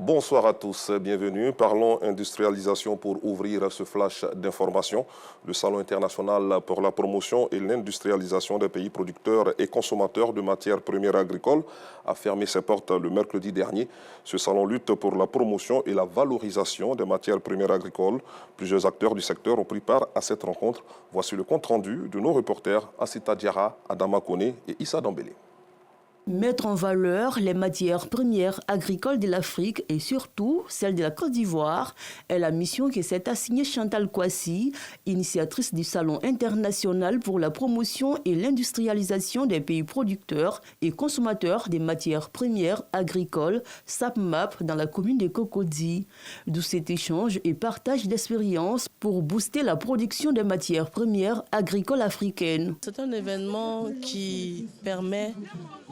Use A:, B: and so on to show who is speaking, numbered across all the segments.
A: Bonsoir à tous, bienvenue. Parlons industrialisation pour ouvrir ce flash d'information. Le Salon international pour la promotion et l'industrialisation des pays producteurs et consommateurs de matières premières agricoles a fermé ses portes le mercredi dernier. Ce salon lutte pour la promotion et la valorisation des matières premières agricoles. Plusieurs acteurs du secteur ont pris part à cette rencontre. Voici le compte-rendu de nos reporters Assita Diarra, Adama Kone et Issa Dambélé.
B: Mettre en valeur les matières premières agricoles de l'Afrique et surtout celles de la Côte d'Ivoire est la mission que s'est assignée Chantal Kouassi, initiatrice du Salon international pour la promotion et l'industrialisation des pays producteurs et consommateurs des matières premières agricoles, SAPMAP, dans la commune de Cocody. D'où cet échange et partage d'expériences pour booster la production des matières premières agricoles africaines.
C: C'est un événement qui permet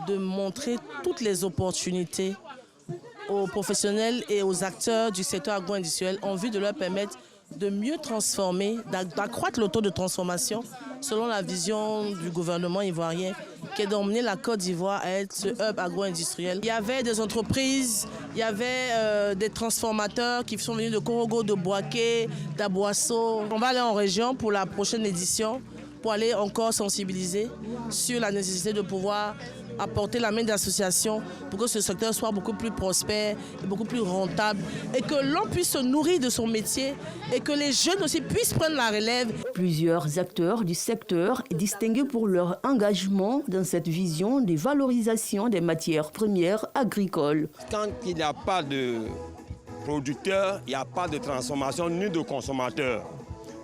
C: de montrer toutes les opportunités aux professionnels et aux acteurs du secteur agro-industriel en vue de leur permettre de mieux transformer, d'accroître le taux de transformation selon la vision du gouvernement ivoirien qui est d'emmener la Côte d'Ivoire à être ce hub agro-industriel. Il y avait des entreprises, il y avait des transformateurs qui sont venus de Korogo, de Boaké, d'Aboasso. On va aller en région pour la prochaine édition pour aller encore sensibiliser sur la nécessité de pouvoir apporter la main d'association pour que ce secteur soit beaucoup plus prospère et beaucoup plus rentable et que l'on puisse se nourrir de son métier et que les jeunes aussi puissent prendre la relève.
B: Plusieurs acteurs du secteur distingués pour leur engagement dans cette vision de valorisation des matières premières agricoles.
D: Quand il n'y a pas de producteurs, il n'y a pas de transformation ni de consommateurs.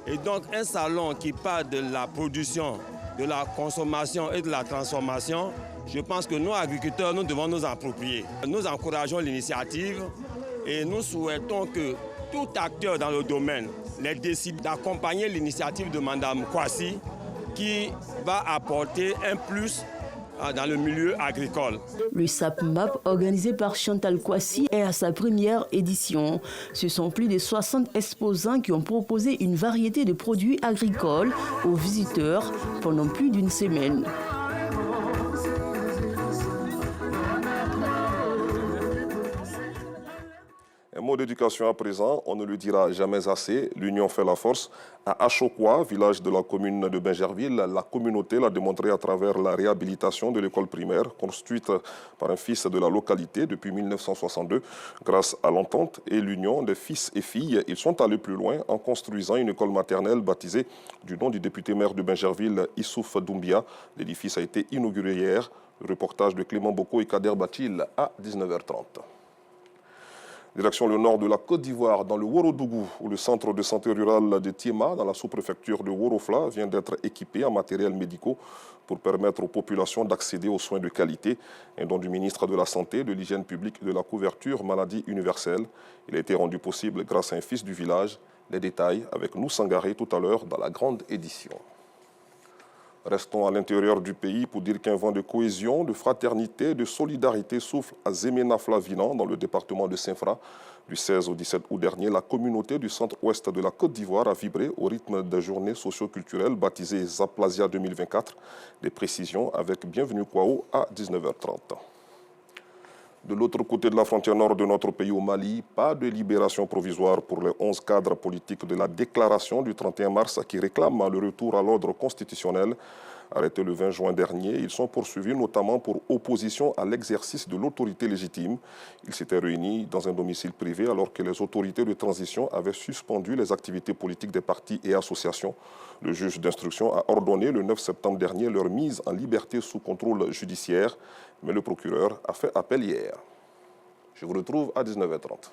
D: Et donc un salon qui parle de la production, de la consommation et de la transformation, je pense que nous, agriculteurs, nous devons nous approprier. Nous encourageons l'initiative et nous souhaitons que tout acteur dans le domaine décide d'accompagner l'initiative de Mme Kouassi qui va apporter un plus dans le milieu agricole.
B: Le SAPMAP, organisé par Chantal Kouassi, est à sa première édition. Ce sont plus de 60 exposants qui ont proposé une variété de produits agricoles aux visiteurs pendant plus d'une semaine.
A: Un mot d'éducation à présent, on ne le dira jamais assez, l'union fait la force. À Achokwa, village de la commune de Bingerville, la communauté l'a démontré à travers la réhabilitation de l'école primaire, construite par un fils de la localité depuis 1962. Grâce à l'entente et l'union des fils et filles, ils sont allés plus loin en construisant une école maternelle baptisée du nom du député maire de Bingerville, Issouf Doumbia. L'édifice a été inauguré hier. Le reportage de Clément Boko et Kader Batil à 19h30. Direction le nord de la Côte d'Ivoire, dans le Worodougou, où le centre de santé rural de Tiema, dans la sous-préfecture de Worofla, vient d'être équipé en matériel médicaux pour permettre aux populations d'accéder aux soins de qualité. Un don du ministre de la Santé, de l'Hygiène publique et de la couverture maladie universelle. Il a été rendu possible grâce à un fils du village. Les détails avec nous Sangaré tout à l'heure dans la grande édition. Restons à l'intérieur du pays pour dire qu'un vent de cohésion, de fraternité, de solidarité souffle à Zemena-Flavinan, dans le département de Saint-Fra. Du 16 au 17 août dernier, la communauté du centre-ouest de la Côte d'Ivoire a vibré au rythme des journées socio-culturelles baptisées Zaplasia 2024. Des précisions avec Bienvenue Kwao à 19h30. De l'autre côté de la frontière nord de notre pays au Mali, pas de libération provisoire pour les 11 cadres politiques de la déclaration du 31 mars qui réclament le retour à l'ordre constitutionnel. Arrêtés le 20 juin dernier, ils sont poursuivis notamment pour opposition à l'exercice de l'autorité légitime. Ils s'étaient réunis dans un domicile privé alors que les autorités de transition avaient suspendu les activités politiques des partis et associations. Le juge d'instruction a ordonné le 9 septembre dernier leur mise en liberté sous contrôle judiciaire, mais le procureur a fait appel hier. Je vous retrouve à 19h30.